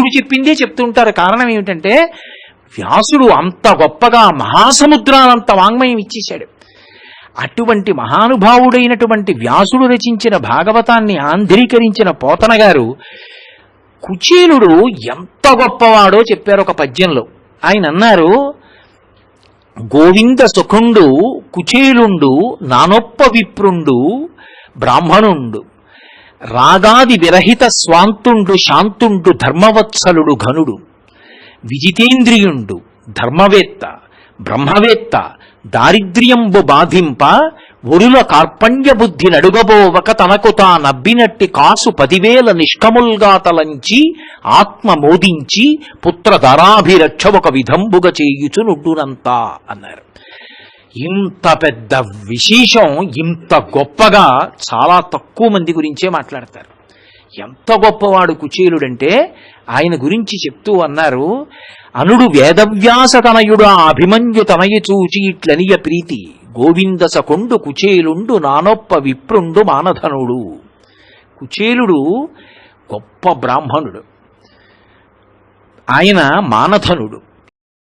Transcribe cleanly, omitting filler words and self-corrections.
వ్యాసుడు చెప్పిందే చెప్తుంటారు. కారణం ఏమిటంటే వ్యాసుడు అంత గొప్పగా మహాసముద్రానంత వాంగ్మయం ఇచ్చేశాడు. అటువంటి మహానుభావుడైనటువంటి వ్యాసుడు రచించిన భాగవతాన్ని ఆంధ్రీకరించిన పోతన గారు కుచేలుడు ఎంత గొప్పవాడో చెప్పారు ఒక పద్యంలో. ఆయన అన్నారు, గోవింద సుఖుండు కుచేలుండు నానొప్ప విప్రుండు బ్రాహ్మణుండు రాగాది విరహిత స్వాంతుండు శాంతుండు ధర్మవత్సలుడు ఘనుడు విజితేంద్రియుండు ధర్మవేత్త బ్రహ్మవేత్త దారిద్ర్యంబు బాధింప ఒరుల కార్పణ్య బుద్ధి నడుగబోవక తనకు తా నబ్బినట్టి కాసు 10,000 నిష్కముల్గా తలంచి ఆత్మ మోదించి పుత్రధరాభిరక్ష ఒక విధంబుగా చేయుచు నుడ్డునంతా అన్నారు. ఇంత పెద్ద విశేషం ఇంత గొప్పగా చాలా తక్కువ మంది గురించే మాట్లాడతారు. ఎంత గొప్పవాడు కుచేలుడంటే ఆయన గురించి చెప్తూ అన్నారు, అనుడు వేదవ్యాస తనయుడు అభిమన్యు తనయ చూచి ఇట్లనియ ప్రీతి గోవింద సకొండు కుచేలుండు నానొప్ప విప్రుండు మానధనుడు. కుచేలుడు గొప్ప బ్రాహ్మణుడు, ఆయన మానధనుడు.